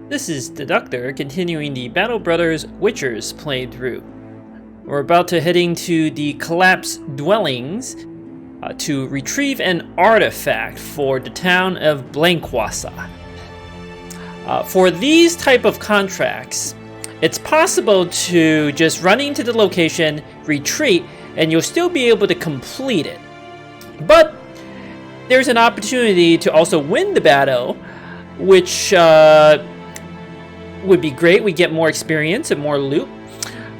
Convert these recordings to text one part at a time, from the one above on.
This is the Doctor continuing the Battle Brothers Witchers playthrough. We're about to heading to the collapsed dwellings to retrieve an artifact for the town of Blankwasa. For these type of contracts, it's possible to just run into the location, retreat, and you'll still be able to complete it. But there's an opportunity to also win the battle, which would be great. We get more experience and more loot.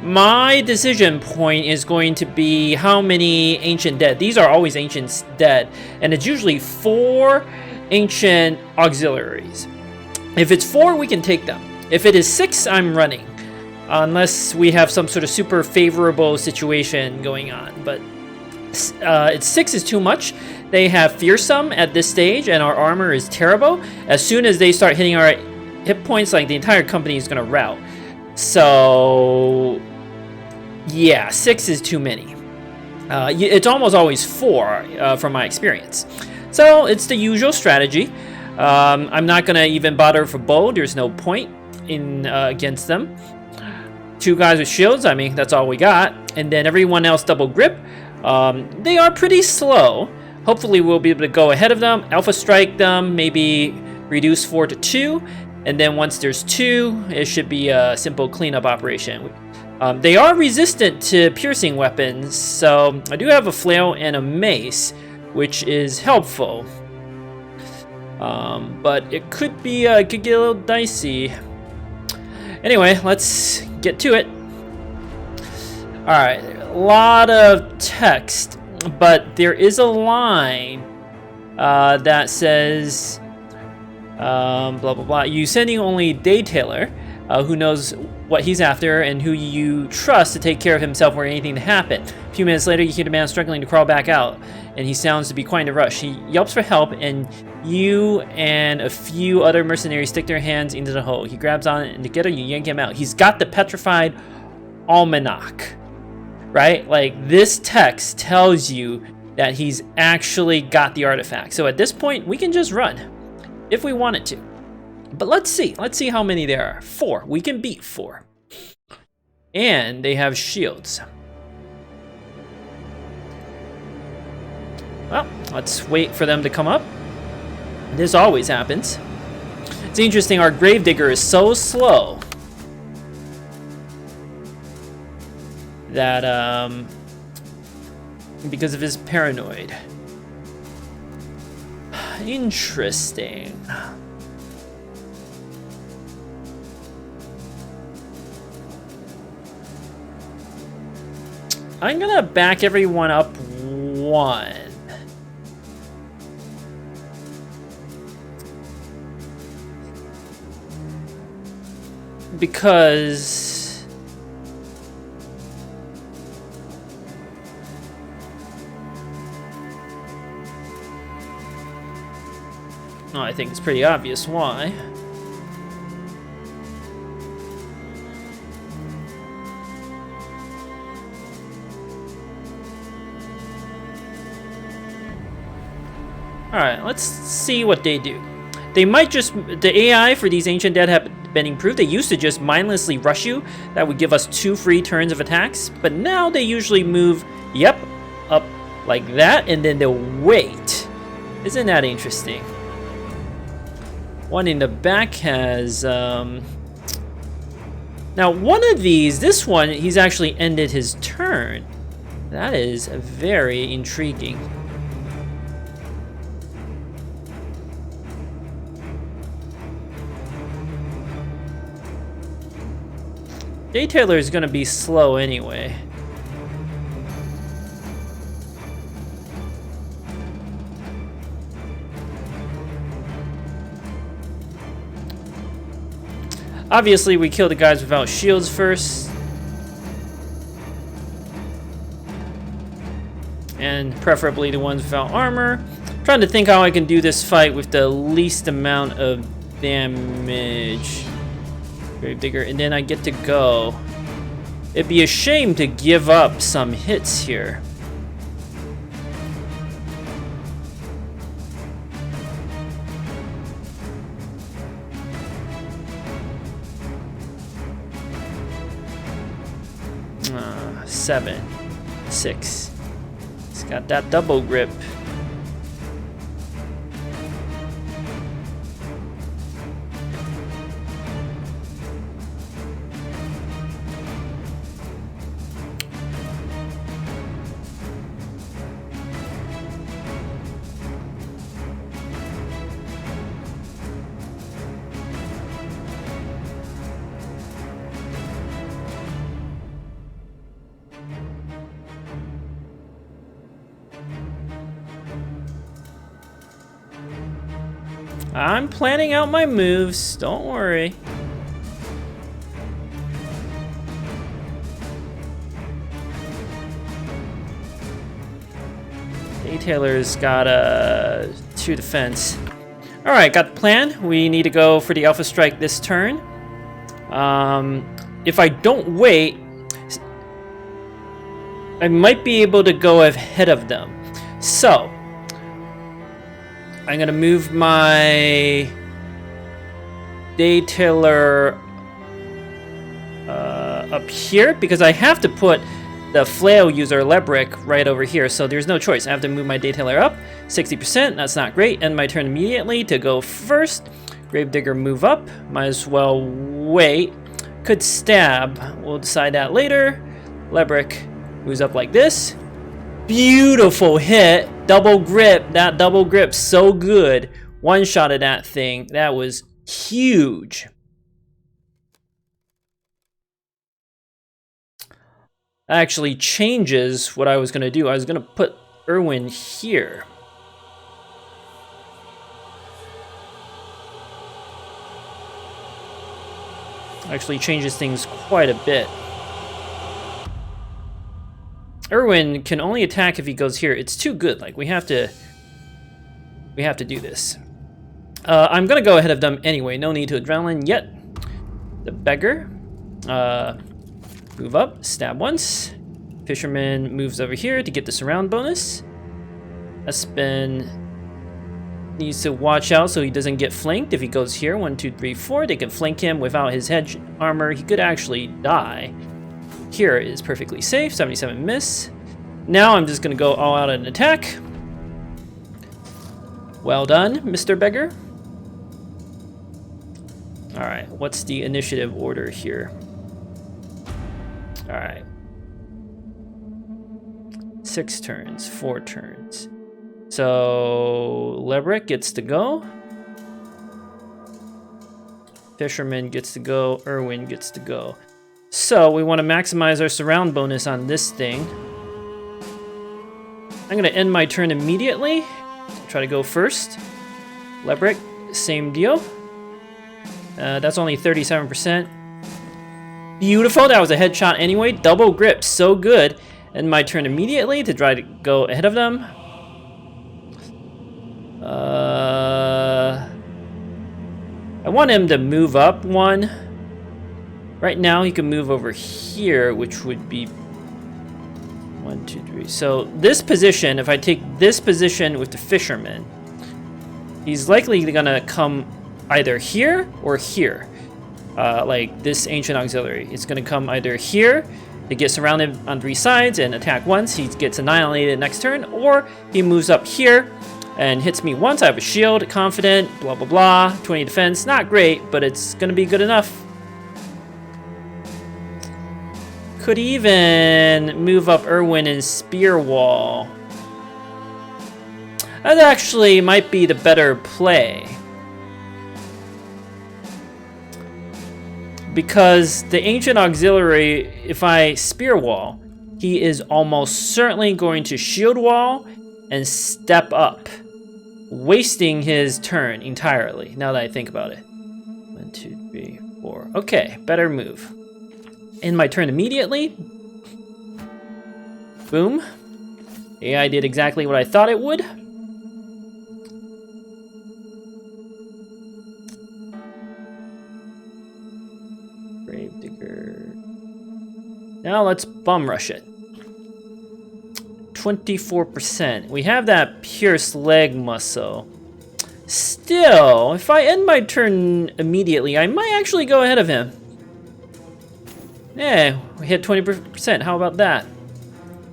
My decision point is going to be how many ancient dead. These are always ancient dead, and it's usually 4 ancient auxiliaries. If it's 4, we can take them. If it is 6, I'm running, unless we have some sort of super favorable situation going on. But it's 6 is too much. They have fearsome at this stage, and our armor is terrible. As soon as they start hitting our hit points, like, the entire company is going to rout. So yeah, 6 is too many. It's almost always 4 from my experience. So it's the usual strategy. I'm not going to even bother for bow. There's no point in against them. 2 guys with shields, I mean, that's all we got. And then everyone else double grip. They are pretty slow. Hopefully we'll be able to go ahead of them, alpha strike them, maybe reduce 4 to 2. And then once there's 2, it should be a simple cleanup operation. They are resistant to piercing weapons, so I do have a flail and a mace, which is helpful. But it could get a little dicey. Anyway, let's get to it. Alright, a lot of text, but there is a line that says blah blah blah. You sending only Daytailor, who knows what he's after and who you trust to take care of himself were anything to happen. A few minutes later, you hear the man struggling to crawl back out, and he sounds to be quite in a rush. He yelps for help, and you and a few other mercenaries stick their hands into the hole. He grabs on it, and together you yank him out. He's got the petrified almanac, right? Like, this text tells you that he's actually got the artifact. So at this point, we can just run if we wanted to. But let's see how many there are. 4. We can beat 4. And they have shields. Well, let's wait for them to come up. This always happens. It's interesting, our gravedigger is so slow that because of his paranoid. Interesting. I'm gonna back everyone up 1. Because oh, I think it's pretty obvious why. Alright, let's see what they do. They might just... The AI for these ancient dead have been improved. They used to just mindlessly rush you. That would give us 2 free turns of attacks. But now they usually move, yep, up like that, and then they'll wait. Isn't that interesting? One in the back has... Now, one of these, this one, he's actually ended his turn. That is very intriguing. Daytailor is going to be slow anyway. Obviously, we kill the guys without shields first. And preferably the ones without armor. I'm trying to think how I can do this fight with the least amount of damage. Gravedigger, and then I get to go. It'd be a shame to give up some hits here. 7, 6. It's got that double grip. I'm planning out my moves, don't worry. Detailer's got a 2 defense. Alright, got the plan. We need to go for the Alpha Strike this turn. If I don't wait, I might be able to go ahead of them. So, I'm gonna move my Detailer up here because I have to put the flail user Lebrick right over here, so there's no choice. I have to move my Detailer up 60%. That's not great. End my turn immediately to go first. Gravedigger move up. Might as well wait. Could stab. We'll decide that later. Lebrick moves up like this. Beautiful hit. Double grip. That double grip so good. One shot of that thing. That was huge. Actually changes what I was going to do. I was going to put Irwin here. Actually changes things quite a bit. Irwin can only attack if he goes here. It's too good. Like we have to do this. I'm gonna go ahead of them anyway. No need to adrenaline yet. The beggar. Move up. Stab once. Fisherman moves over here to get the surround bonus. Espen needs to watch out so he doesn't get flanked. If he goes here, 1, 2, 3, 4, they can flank him without his hedge armor. He could actually die. Here is perfectly safe. 77 miss. Now I'm just gonna go all out and attack. Well done, Mr. Beggar. Alright, what's the initiative order here? Alright. 6 turns, 4 turns. So Lebrick gets to go. Fisherman gets to go. Irwin gets to go. So we want to maximize our surround bonus on this thing. I'm going to end my turn immediately. Try to go first. Lebrick, same deal. That's only 37%. Beautiful. That was a headshot anyway. Double grip. So good. End my turn immediately to try to go ahead of them. I want him to move up 1. Right now he can move over here, which would be 1, 2, 3. So this position, if I take this position with the fisherman, he's likely gonna come either here or here. Like this ancient auxiliary. It's gonna come either here to get surrounded on 3 sides and attack once. He gets annihilated next turn, or he moves up here and hits me once. I have a shield, confident, blah, blah, blah. 20 defense, not great, but it's gonna be good enough. Could even move up Irwin and spear wall. That actually might be the better play. Because the ancient auxiliary, if I spear wall, he is almost certainly going to shield wall and step up, wasting his turn entirely, now that I think about it. 1, 2, 3, 4. Okay, better move. End my turn immediately. Boom. AI did exactly what I thought it would. Gravedigger. Now let's bum rush it. 24%. We have that pierced leg muscle. Still, if I end my turn immediately, I might actually go ahead of him. Yeah, we hit 20%. How about that?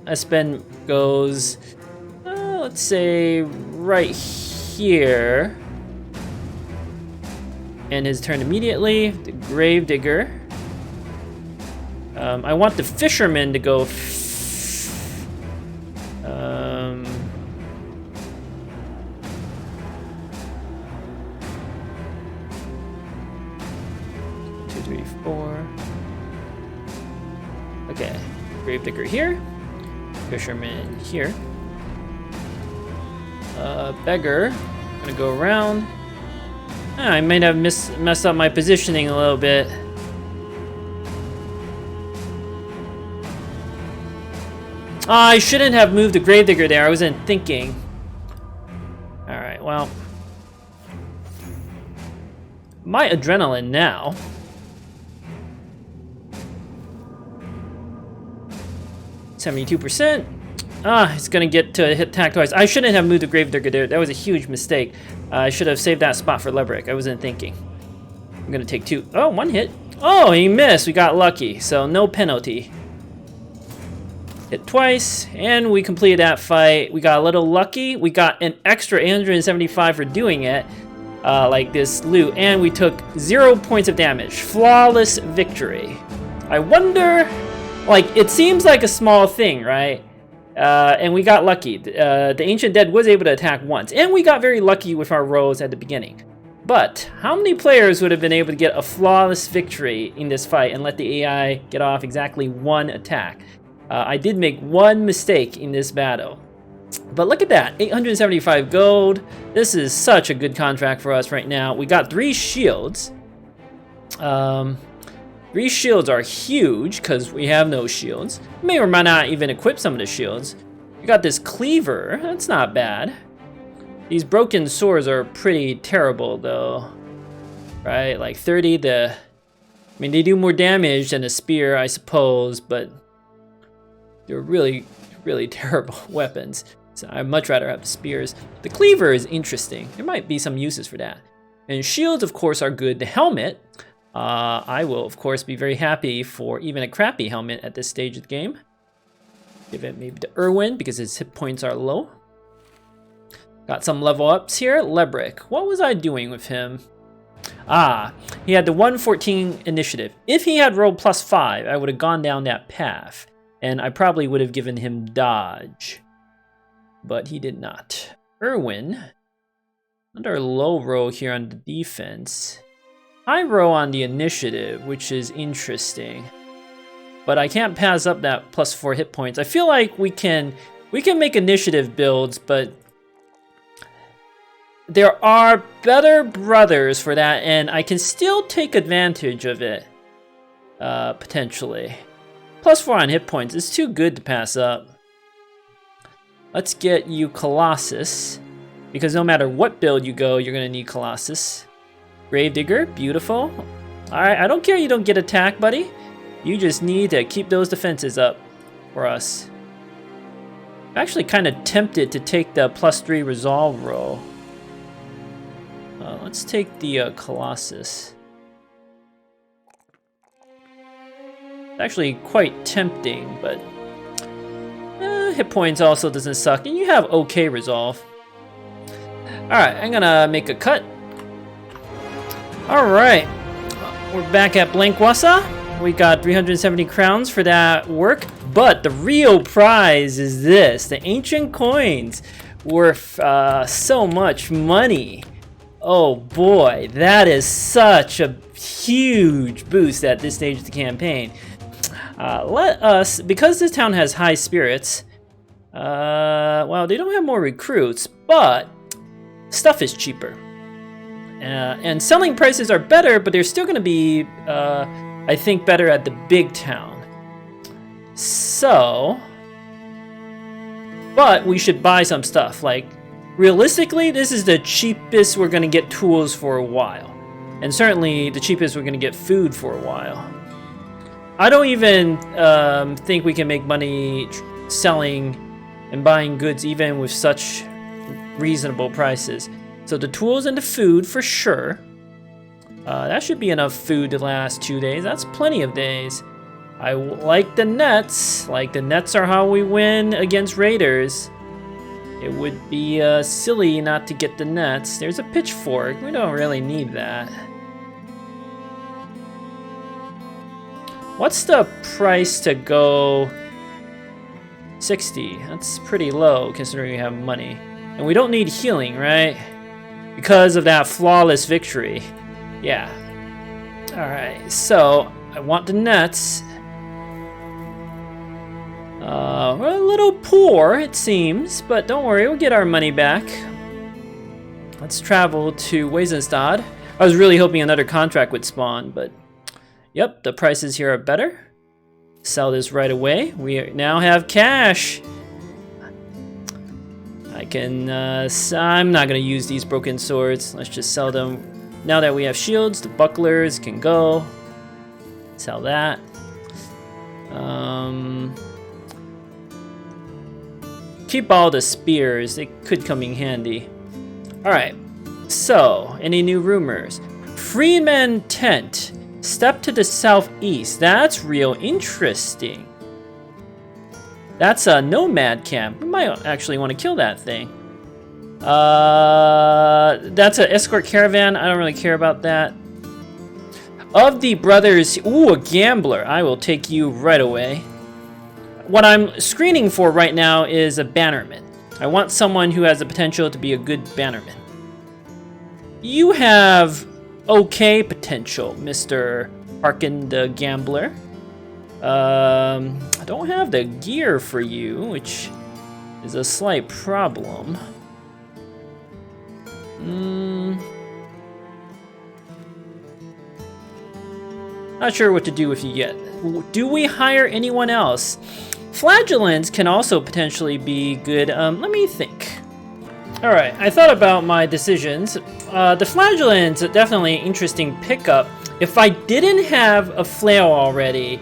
S-Ben goes, let's say, right here. And his turn immediately. The Gravedigger. I want the Fisherman to go... 2, 3, 4. Okay. Gravedigger here. Fisherman here. Beggar. Gonna go around. I might have messed up my positioning a little bit. I shouldn't have moved the Gravedigger there. I wasn't thinking. Alright, well. My adrenaline now. %. It's gonna get to hit attack twice. I shouldn't have moved the Gravedigger there. That was a huge mistake. I should have saved that spot for Lebrick. I wasn't thinking. I'm gonna take 2. Oh, 1 hit. Oh, he missed. We got lucky, so no penalty. Hit twice, and we completed that fight. We got a little lucky. We got an extra 875 for doing it, like this loot, and we took 0 points of damage. Flawless victory. I wonder, like, it seems like a small thing, right? And we got lucky. The Ancient Dead was able to attack once, and we got very lucky with our rolls at the beginning. But how many players would have been able to get a flawless victory in this fight and let the AI get off exactly 1 attack? I did make 1 mistake in this battle. But look at that, 875 gold. This is such a good contract for us right now. We got 3 shields. 3 shields are huge because we have no shields. May or might not even equip some of the shields. We got this cleaver. That's not bad. These broken swords are pretty terrible though. Right? Like 30 I mean, they do more damage than a spear, I suppose, but they're really, really terrible weapons. So I'd much rather have the spears. The cleaver is interesting. There might be some uses for that. And shields, of course, are good. The helmet. I will, of course, be very happy for even a crappy helmet at this stage of the game. Give it maybe to Irwin because his hit points are low. Got some level ups here. Lebrick. What was I doing with him? He had the 114 initiative. If he had rolled +5, I would have gone down that path. And I probably would have given him dodge. But he did not. Irwin. Under low roll here on the defense. High roll on the initiative, which is interesting. But I can't pass up that +4 hit points. I feel like we can make initiative builds, but there are better brothers for that, and I can still take advantage of it. Potentially. +4 on hit points is too good to pass up. Let's get you Colossus, because no matter what build you go, you're gonna need Colossus. Gravedigger, beautiful. Alright, I don't care you don't get attacked, buddy. You just need to keep those defenses up for us. I'm actually kind of tempted to take the +3 resolve roll. Let's take the Colossus. It's actually quite tempting, but hit points also doesn't suck, and you have okay resolve. Alright, I'm gonna make a cut. Alright, we're back at Blankwassa. We got 370 crowns for that work, but the real prize is this. The ancient coins worth so much money. Oh boy, that is such a huge boost at this stage of the campaign. Let us, because this town has high spirits, well, they don't have more recruits, but stuff is cheaper. And selling prices are better, but they're still going to be, I think, better at the big town. So, but we should buy some stuff. Like, realistically, this is the cheapest we're going to get tools for a while. And certainly the cheapest we're going to get food for a while. I don't even think we can make money selling and buying goods even with such reasonable prices. So the tools and the food for sure. That should be enough food to last 2 days. That's plenty of days. I like the nets. Like, the nets are how we win against raiders. It would be silly not to get the nets. There's a pitchfork. We don't really need that. What's the price to go 60? That's pretty low considering we have money. And we don't need healing, right? Because of that flawless victory. Yeah. Alright, so I want the nets. We're a little poor, it seems, but don't worry, we'll get our money back. Let's travel to Weisenstad. I was really hoping another contract would spawn, but yep, the prices here are better. Sell this right away. We now have cash. I can, I'm not gonna use these broken swords. Let's just sell them. Now that we have shields, the bucklers can go. Sell that. Keep all the spears. They could come in handy. Alright. So, any new rumors? Freeman tent. Step to the southeast. That's real interesting. That's a nomad camp. We might actually want to kill that thing. That's an escort caravan. I don't really care about that. Of the brothers, ooh, a gambler. I will take you right away. What I'm screening for right now is a bannerman. I want someone who has the potential to be a good bannerman. You have okay potential, Mr. Harkin the Gambler. I don't have the gear for you, which is a slight problem. Not sure what to do if you get. Do we hire anyone else? Flagellants can also potentially be good. Let me think. Alright, I thought about my decisions. The Flagellant's definitely interesting pickup. If I didn't have a flail already,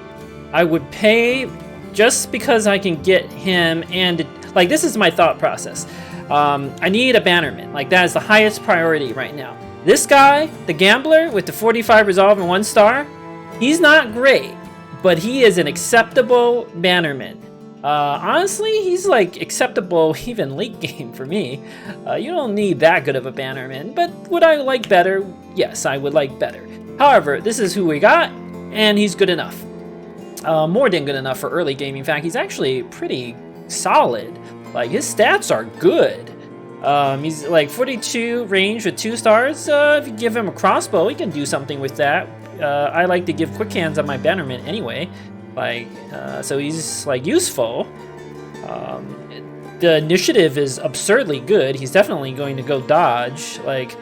I would pay just because I can get him and... Like, this is my thought process. I need a bannerman. Like, that is the highest priority right now. This guy, the Gambler, with the 45 resolve and 1 star, he's not great, but he is an acceptable bannerman. Honestly, he's like acceptable even late game for me. You don't need that good of a bannerman, but would I like better? Yes, I would like better. However, this is who we got, and he's good enough. More than good enough for early game. In fact, he's actually pretty solid. Like, his stats are good. He's like 42 range with 2 stars. If you give him a crossbow, he can do something with that. I like to give quick hands on my bannerman anyway. Like, so he's like useful. The initiative is absurdly good. He's definitely going to go dodge. Like,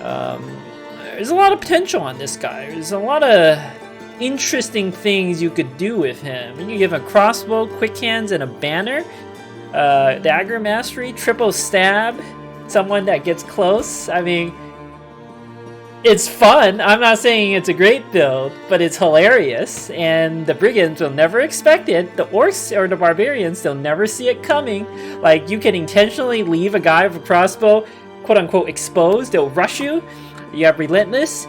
there's a lot of potential on this guy. There's a lot of interesting things you could do with him. You can give him a crossbow, quick hands, and a banner. Dagger mastery, triple stab, someone that gets close. I mean, it's fun. I'm not saying it's a great build, but it's hilarious, and the brigands will never expect it. The orcs or the barbarians, they'll never see it coming. Like, you can intentionally leave a guy with a crossbow, quote unquote, exposed. They'll rush you. You have relentless,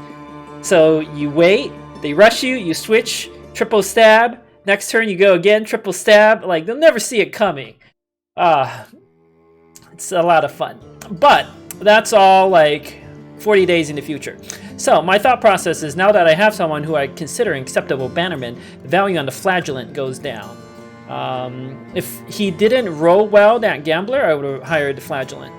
so you wait, they rush you, you switch, triple stab. Next turn you go again, triple stab. Like, they'll never see it coming. It's a lot of fun, but that's all like 40 days in the future. So my thought process is, now that I have someone who I consider an acceptable bannerman, the value on the Flagellant goes down. If he didn't roll well, that Gambler, I would have hired the Flagellant.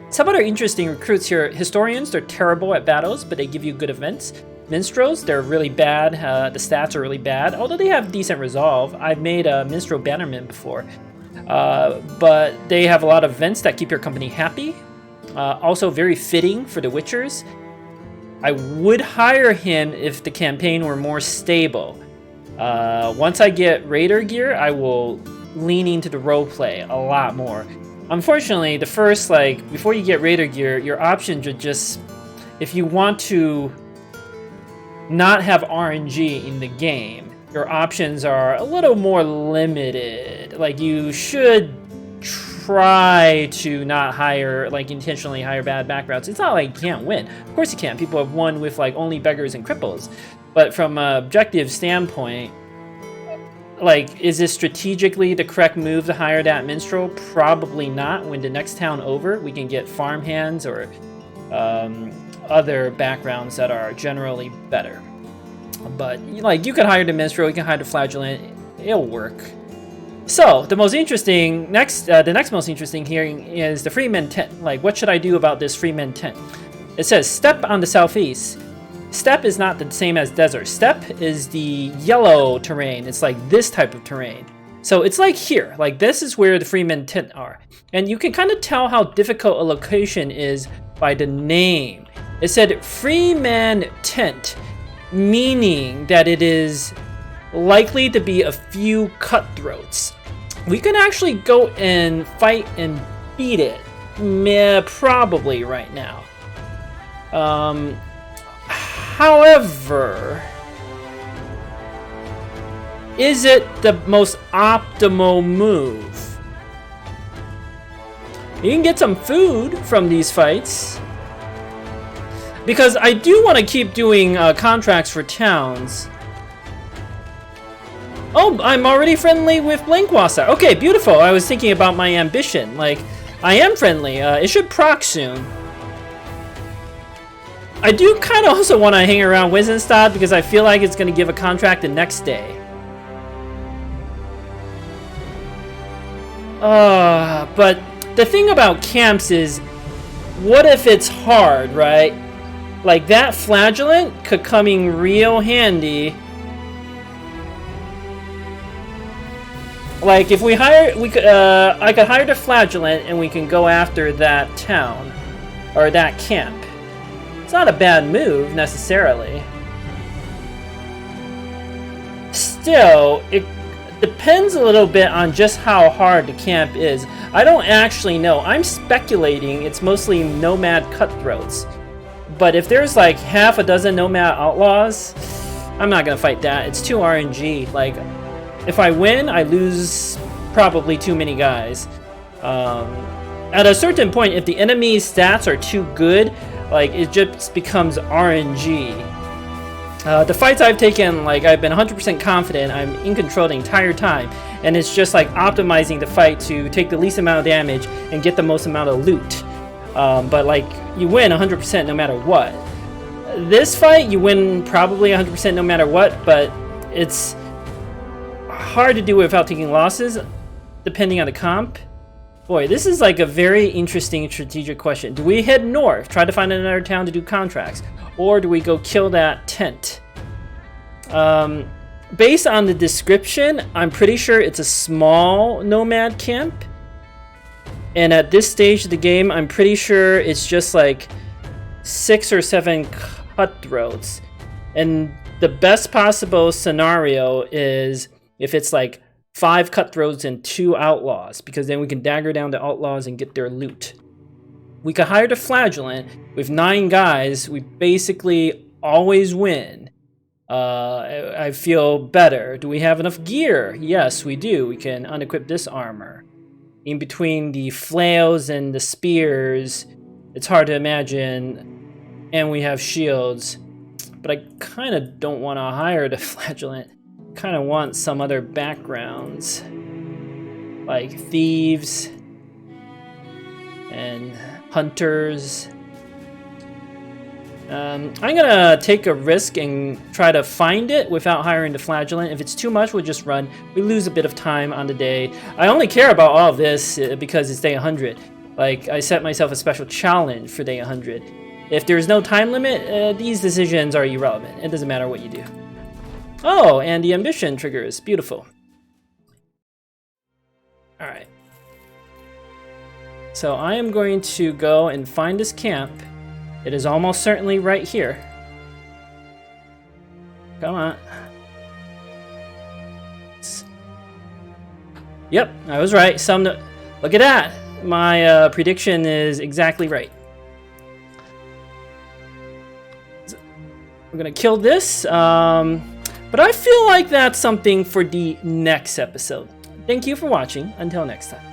Some other interesting recruits here. Historians, they're terrible at battles, but they give you good events. Minstrels, they're really bad. The stats are really bad, although they have decent resolve. I've made a Minstrel bannerman before. But they have a lot of events that keep your company happy. Also very fitting for the Witchers. I would hire him if the campaign were more stable. Once I get Raider gear, I will lean into the roleplay a lot more. Unfortunately, the first, like, before you get Raider gear, your options are just, if you want to not have RNG in the game, your options are a little more limited. Like, you should try to not hire, like, intentionally hire bad backgrounds. It's not like you can't win. Of course you can. People have won with, like, only beggars and cripples. But from an objective standpoint, like, is this strategically the correct move to hire that minstrel? Probably not. When the next town over, we can get farmhands or other backgrounds that are generally better. But like, you can hire the minstrel, you can hire the flagellant, it'll work. So the most interesting the next most interesting here is the freeman tent. Like, what should I do about this freeman tent? It says steppe on the southeast. Steppe is not the same as desert. Steppe is the yellow terrain. It's like this type of terrain. So it's like here. Like, this is where the freeman tent are. And you can kind of tell how difficult a location is by the name. It said freeman tent, meaning that it is likely to be a few cutthroats. We can actually go and fight and beat it. Meh, probably right now. However, is it the most optimal move? You can get some food from these fights. Because I do want to keep doing contracts for towns. Oh, I'm already friendly with Blankwasser. Okay, beautiful. I was thinking about my ambition. Like, I am friendly. It should proc soon. I do kind of also want to hang around Wisenstad because I feel like it's going to give a contract the next day. But the thing about camps is, what if it's hard, right? Like, that flagellant could come in real handy. Like, if I could hire the flagellant and we can go after that town or that camp. It's not a bad move necessarily. Still, it depends a little bit on just how hard the camp is. I don't actually know. I'm speculating it's mostly nomad cutthroats. But if there's like half a dozen nomad outlaws, I'm not gonna fight that. It's too RNG. Like, if I win, I lose probably too many guys. At a certain point, if the enemy's stats are too good, like, it just becomes RNG. The fights I've taken, like, I've been 100% confident. I'm in control the entire time. And it's just like optimizing the fight to take the least amount of damage and get the most amount of loot. But like, you win 100% no matter what. This fight, you win probably 100% no matter what, but it's hard to do without taking losses, depending on the comp. Boy, this is like a very interesting strategic question. Do we head north, try to find another town to do contracts? Or do we go kill that tent? Based on the description, I'm pretty sure it's a small nomad camp. And at this stage of the game, I'm pretty sure it's just like 6 or 7 cutthroats. And the best possible scenario is if it's like 5 cutthroats and 2 outlaws, because then we can dagger down the outlaws and get their loot. We could hire the flagellant. With 9 guys, we basically always win. I feel better. Do we have enough gear? Yes, we do. We can unequip this armor. In between the flails and the spears, it's hard to imagine. And we have shields. But I kind of don't want to hire the flagellant. Kind of want some other backgrounds. Like thieves. And hunters. I'm gonna take a risk and try to find it without hiring the flagellant. If it's too much, we'll just run. We lose a bit of time on the day. I only care about all of this because it's day 100. Like, I set myself a special challenge for day 100. If there's no time limit, these decisions are irrelevant. It doesn't matter what you do. Oh, and the ambition triggers. Beautiful. Alright. So I am going to go and find this camp. It is almost certainly right here. Come on. Yep, I was right. Look at that. My prediction is exactly right. We're gonna kill this. But I feel like that's something for the next episode. Thank you for watching. Until next time.